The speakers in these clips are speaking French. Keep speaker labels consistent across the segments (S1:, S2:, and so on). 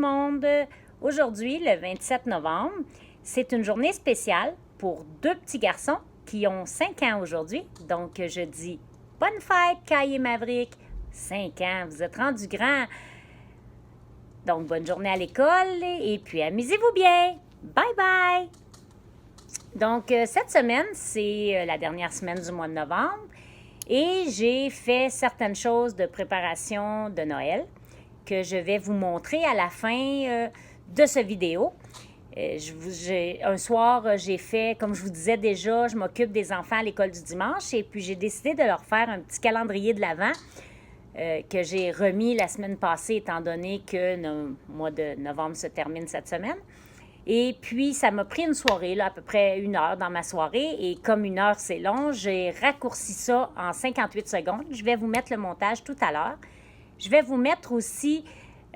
S1: monde! Aujourd'hui, le 27 novembre, c'est une journée spéciale pour deux petits garçons qui ont 5 ans aujourd'hui. Donc, je dis bonne fête, Kai et Maverick! 5 ans, vous êtes rendus grands! Donc, bonne journée à l'école et puis amusez-vous bien! Bye bye! Donc, cette semaine, c'est la dernière semaine du mois de novembre et j'ai fait certaines choses de préparation de Noël que je vais vous montrer à la fin de cette vidéo. Un soir, j'ai fait, comme je vous disais déjà, je m'occupe des enfants à l'école du dimanche et puis j'ai décidé de leur faire un petit calendrier de l'Avent que j'ai remis la semaine passée étant donné que le mois de novembre se termine cette semaine. Et puis, ça m'a pris une soirée, là, à peu près 1 heure dans ma soirée. Et comme 1 heure, c'est long, j'ai raccourci ça en 58 secondes. Je vais vous mettre le montage tout à l'heure. Je vais vous mettre aussi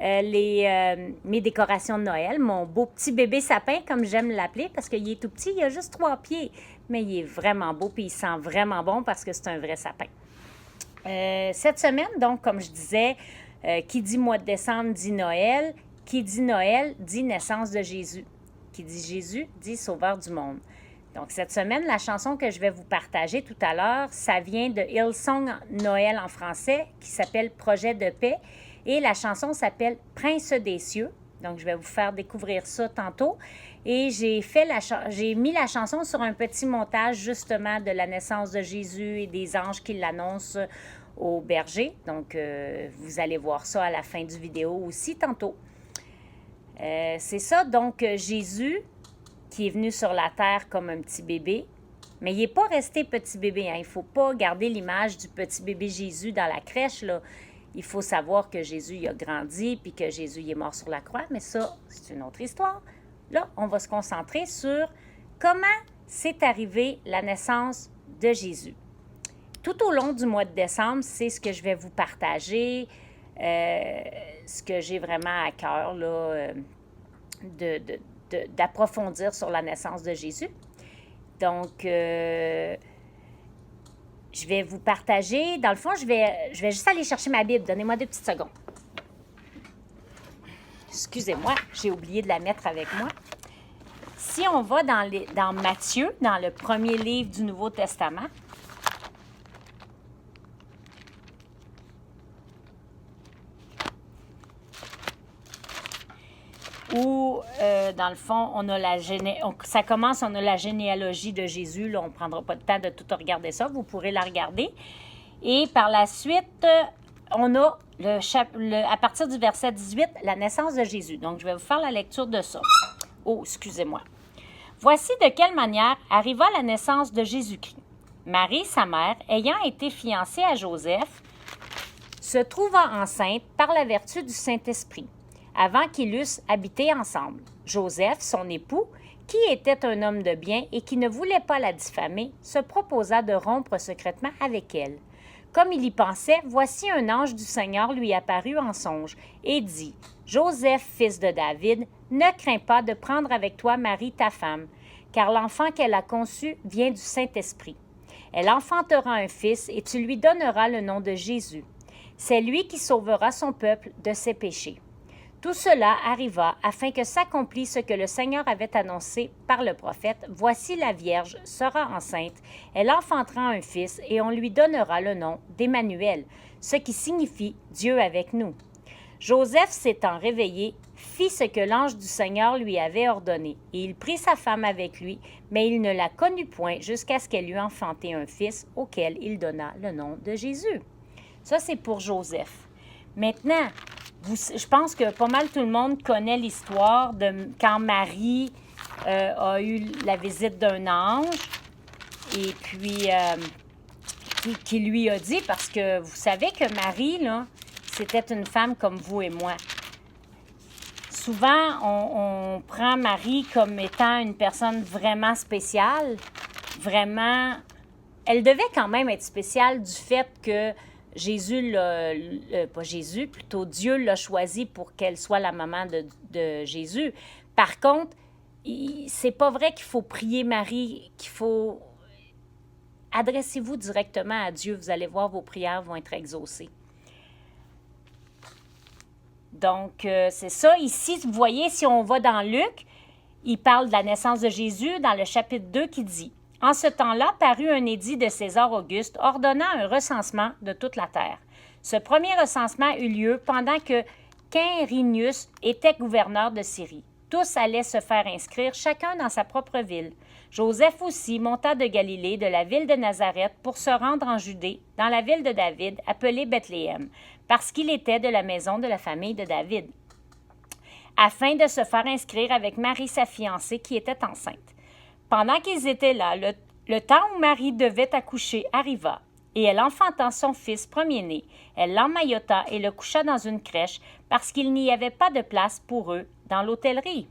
S1: mes décorations de Noël, mon beau petit bébé sapin, comme j'aime l'appeler, parce qu'il est tout petit, il a juste 3 pieds. Mais il est vraiment beau, puis il sent vraiment bon parce que c'est un vrai sapin. Cette semaine, donc, comme je disais, qui dit mois de décembre dit Noël. Qui dit Noël dit naissance de Jésus. Qui dit Jésus dit Sauveur du monde. Donc, cette semaine, la chanson que je vais vous partager tout à l'heure, ça vient de Hillsong Noël en français, qui s'appelle Projet de paix. Et la chanson s'appelle Prince des cieux. Donc, je vais vous faire découvrir ça tantôt. Et j'ai mis la chanson sur un petit montage, justement, de la naissance de Jésus et des anges qui l'annoncent au berger. Donc, vous allez voir ça à la fin du vidéo aussi tantôt. C'est ça, donc Jésus qui est venu sur la terre comme un petit bébé, mais il n'est pas resté petit bébé. Hein. Il ne faut pas garder l'image du petit bébé Jésus dans la crèche. Là. Il faut savoir que Jésus il a grandi puis que Jésus il est mort sur la croix, mais ça, c'est une autre histoire. Là, on va se concentrer sur comment c'est arrivé la naissance de Jésus. Tout au long du mois de décembre, c'est ce que je vais vous partager. Ce que j'ai vraiment à cœur là, d'approfondir sur la naissance de Jésus. Donc, je vais vous partager. Dans le fond, je vais juste aller chercher ma Bible. Donnez-moi 2 petites secondes. Excusez-moi, j'ai oublié de la mettre avec moi. Si on va dans Matthieu, dans le premier livre du Nouveau Testament, où, dans le fond, on a ça commence, on a la généalogie de Jésus. Là, on ne prendra pas le temps de tout regarder ça. Vous pourrez la regarder. Et par la suite, on a, à partir du verset 18, la naissance de Jésus. Donc, je vais vous faire la lecture de ça. Oh, excusez-moi. Voici de quelle manière arriva la naissance de Jésus-Christ. Marie, sa mère, ayant été fiancée à Joseph, se trouva enceinte par la vertu du Saint-Esprit, avant qu'ils eussent habité ensemble. Joseph, son époux, qui était un homme de bien et qui ne voulait pas la diffamer, se proposa de rompre secrètement avec elle. Comme il y pensait, voici un ange du Seigneur lui apparut en songe et dit, « Joseph, fils de David, ne crains pas de prendre avec toi Marie, ta femme, car l'enfant qu'elle a conçu vient du Saint-Esprit. Elle enfantera un fils et tu lui donneras le nom de Jésus. C'est lui qui sauvera son peuple de ses péchés. » Tout cela arriva afin que s'accomplisse ce que le Seigneur avait annoncé par le prophète. « Voici la Vierge sera enceinte, elle enfantera un fils et on lui donnera le nom d'Emmanuel, ce qui signifie Dieu avec nous. » Joseph s'étant réveillé, fit ce que l'ange du Seigneur lui avait ordonné, et il prit sa femme avec lui, mais il ne la connut point jusqu'à ce qu'elle eût enfanté un fils auquel il donna le nom de Jésus. Ça, c'est pour Joseph. Maintenant, je pense que pas mal tout le monde connaît l'histoire de quand Marie a eu la visite d'un ange et puis qui lui a dit, parce que vous savez que Marie, là, c'était une femme comme vous et moi. Souvent, on prend Marie comme étant une personne vraiment spéciale, vraiment. Elle devait quand même être spéciale du fait que plutôt Dieu l'a choisie pour qu'elle soit la maman de Jésus. Par contre, c'est pas vrai qu'il faut prier Marie, qu'il faut... Adressez-vous directement à Dieu, vous allez voir, vos prières vont être exaucées. Donc, c'est ça. Ici, vous voyez, si on va dans Luc, il parle de la naissance de Jésus dans le chapitre 2 qui dit « En ce temps-là, parut un édit de César Auguste ordonnant un recensement de toute la terre. Ce premier recensement eut lieu pendant que Quirinius était gouverneur de Syrie. Tous allaient se faire inscrire, chacun dans sa propre ville. Joseph aussi monta de Galilée, de la ville de Nazareth, pour se rendre en Judée, dans la ville de David, appelée Bethléem, parce qu'il était de la maison de la famille de David, afin de se faire inscrire avec Marie, sa fiancée, qui était enceinte. Pendant qu'ils étaient là, le temps où Marie devait accoucher arriva, et elle enfanta son fils premier-né. Elle l'emmaillota et le coucha dans une crèche, parce qu'il n'y avait pas de place pour eux dans l'hôtellerie.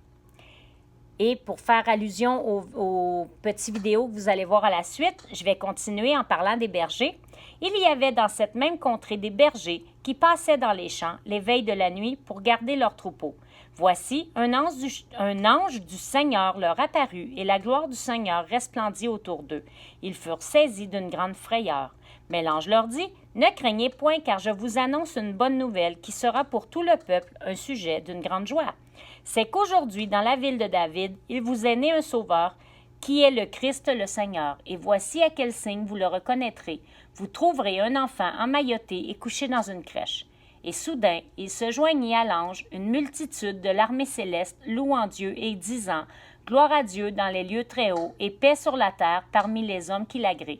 S1: Et pour faire allusion aux petites vidéos que vous allez voir à la suite, je vais continuer en parlant des bergers. Il y avait dans cette même contrée des bergers qui passaient dans les champs les veilles de la nuit pour garder leurs troupeaux. Voici, un ange du Seigneur leur apparut, et la gloire du Seigneur resplendit autour d'eux. Ils furent saisis d'une grande frayeur. Mais l'ange leur dit, « Ne craignez point, car je vous annonce une bonne nouvelle qui sera pour tout le peuple un sujet d'une grande joie. C'est qu'aujourd'hui, dans la ville de David, il vous est né un sauveur, qui est le Christ le Seigneur. Et voici à quel signe vous le reconnaîtrez. Vous trouverez un enfant emmailloté et couché dans une crèche. » Et soudain, il se joignit à l'ange une multitude de l'armée céleste, louant Dieu et disant, « Gloire à Dieu dans les lieux très hauts, et paix sur la terre parmi les hommes qui l'agréent. »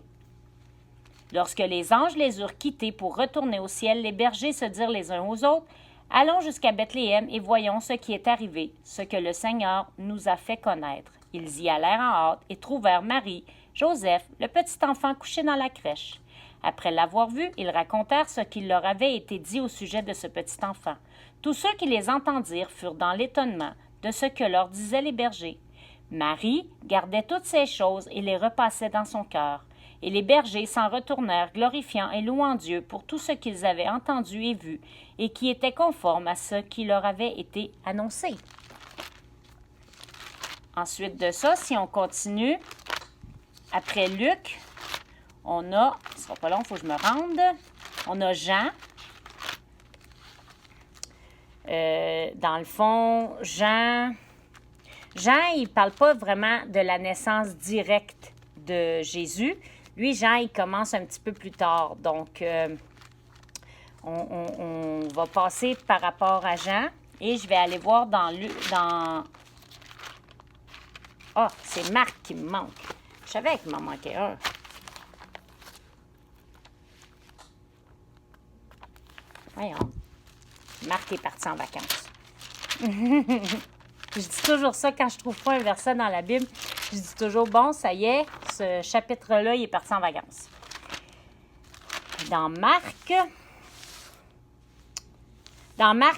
S1: Lorsque les anges les eurent quittés pour retourner au ciel, les bergers se dirent les uns aux autres, « Allons jusqu'à Bethléem et voyons ce qui est arrivé, ce que le Seigneur nous a fait connaître. » Ils y allèrent en hâte et trouvèrent Marie, Joseph, le petit enfant couché dans la crèche. Après l'avoir vu, ils racontèrent ce qu'il leur avait été dit au sujet de ce petit enfant. Tous ceux qui les entendirent furent dans l'étonnement de ce que leur disaient les bergers. Marie gardait toutes ces choses et les repassait dans son cœur. Et les bergers s'en retournèrent, glorifiant et louant Dieu pour tout ce qu'ils avaient entendu et vu, et qui était conforme à ce qui leur avait été annoncé. Ensuite de ça, si on continue, après Luc, on a, ce sera pas long, il faut que je me rende, on a Jean. Dans le fond, Jean, il ne parle pas vraiment de la naissance directe de Jésus. Lui, Jean, il commence un petit peu plus tard. Donc, on va passer par rapport à Jean et je vais aller voir dans... Ah, c'est Marc qui me manque. Je savais qu'il m'en manquait un. Voyons. Marc est parti en vacances. Je dis toujours ça quand je trouve pas un verset dans la Bible. Je dis toujours, bon, ça y est, ce chapitre-là, il est parti en vacances. Dans Marc,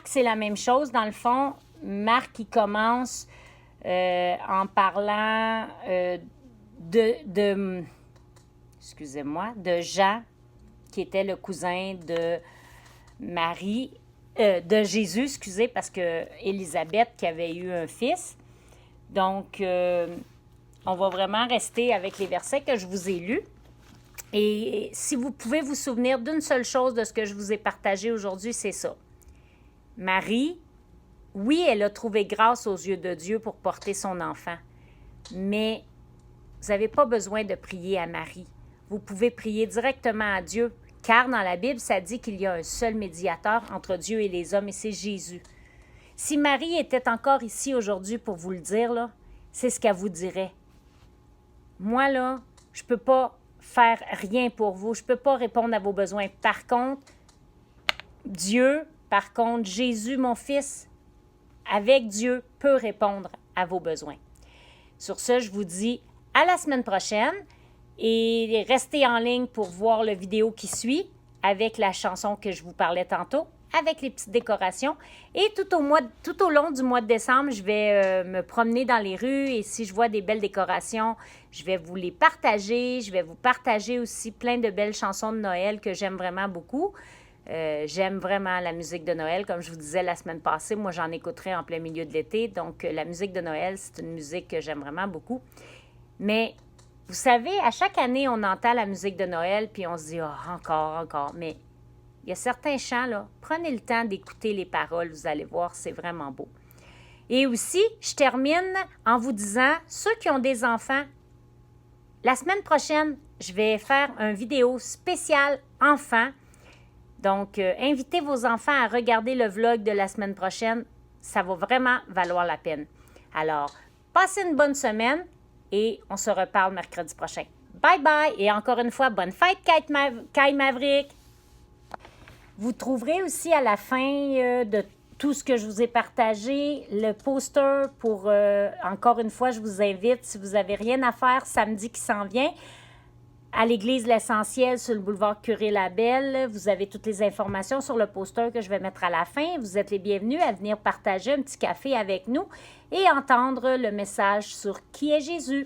S1: c'est la même chose. Dans le fond, Marc, il commence en parlant de Jean, qui était le cousin de Marie, de Jésus, excusez, parce que Élisabeth qui avait eu un fils. Donc, on va vraiment rester avec les versets que je vous ai lus. Et si vous pouvez vous souvenir d'une seule chose de ce que je vous ai partagé aujourd'hui, c'est ça. Marie, oui, elle a trouvé grâce aux yeux de Dieu pour porter son enfant, mais vous n'avez pas besoin de prier à Marie. Vous pouvez prier directement à Dieu, car dans la Bible, ça dit qu'il y a un seul médiateur entre Dieu et les hommes, et c'est Jésus. Si Marie était encore ici aujourd'hui pour vous le dire, là, c'est ce qu'elle vous dirait. Moi, là, je ne peux pas faire rien pour vous. Je ne peux pas répondre à vos besoins. Par contre, Jésus, mon fils, avec Dieu, peut répondre à vos besoins. Sur ce, je vous dis à la semaine prochaine et restez en ligne pour voir la vidéo qui suit avec la chanson que je vous parlais tantôt, avec les petites décorations. Et tout au long du mois de décembre, je vais me promener dans les rues et si je vois des belles décorations, je vais vous les partager. Je vais vous partager aussi plein de belles chansons de Noël que j'aime vraiment beaucoup. J'aime vraiment la musique de Noël. Comme je vous disais la semaine passée, moi, j'en écouterai en plein milieu de l'été. Donc, la musique de Noël, c'est une musique que j'aime vraiment beaucoup. Mais, vous savez, à chaque année, on entend la musique de Noël puis on se dit « Ah, encore. » Mais il Il y a certains chants, là, prenez le temps d'écouter les paroles, vous allez voir, c'est vraiment beau. Et aussi, je termine en vous disant, ceux qui ont des enfants, la semaine prochaine, je vais faire une vidéo spéciale enfants. Donc, invitez vos enfants à regarder le vlog de la semaine prochaine. Ça va vraiment valoir la peine. Alors, passez une bonne semaine et on se reparle mercredi prochain. Bye bye et encore une fois, bonne fête, Kai Maverick! Vous trouverez aussi à la fin de tout ce que je vous ai partagé, le poster pour, encore une fois, je vous invite, si vous n'avez rien à faire, samedi qui s'en vient, à l'église L'Essentiel sur le boulevard Curé-Labelle. Vous avez toutes les informations sur le poster que je vais mettre à la fin. Vous êtes les bienvenus à venir partager un petit café avec nous et entendre le message sur qui est Jésus.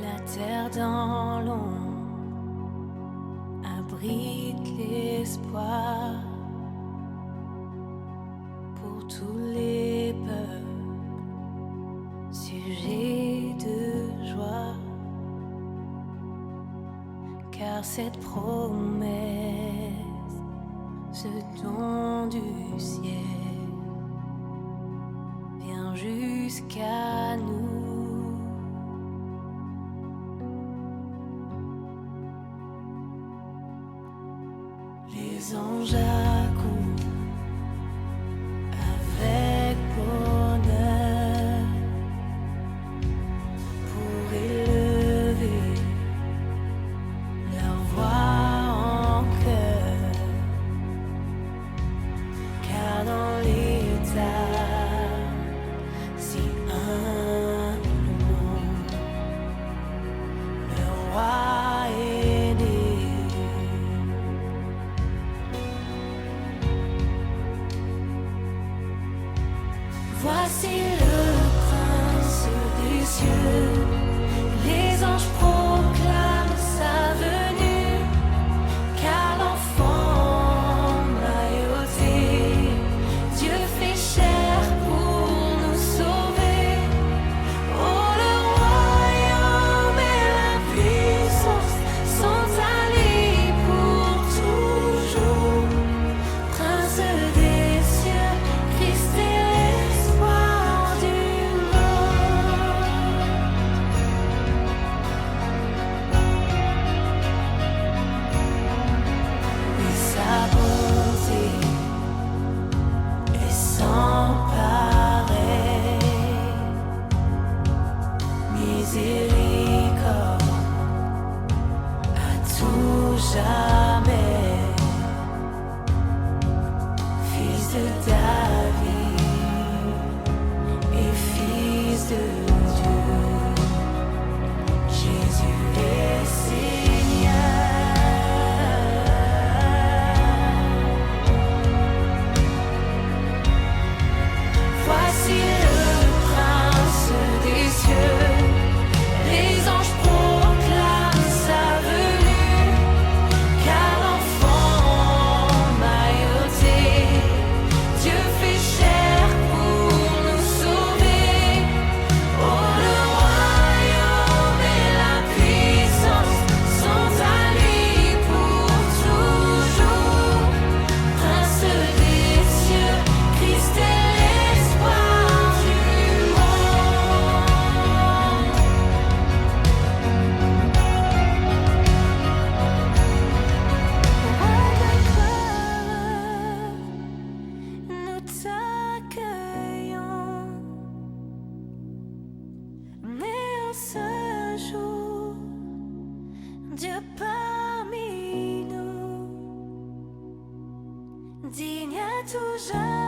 S2: La terre dans l'ombre abrite l'espoir pour tous les peuples, sujets de joie, car cette promesse, ce don du ciel, vient jusqu'à nous. Les anges accourent avec bonheur pour élever leur voix en chœur, car dans l'état si humblement le roi est né. Voici le prince des cieux, les anges proclament sa venue, car l'enfant m'a ôté, Dieu fait chair pour nous sauver. Oh, le royaume et la puissance sont alliés pour toujours. Prince des cieux, Christ est l'espoir du monde. Et sa bonté est sans pareil, miséricorde à tout jamais. Fils de David et fils de Dieu, Jésus est Seigneur. Voici le prince des cieux, les anges proclament sa venue, car l'enfant m'a ôté, Dieu fait chair pour nous tout jeune.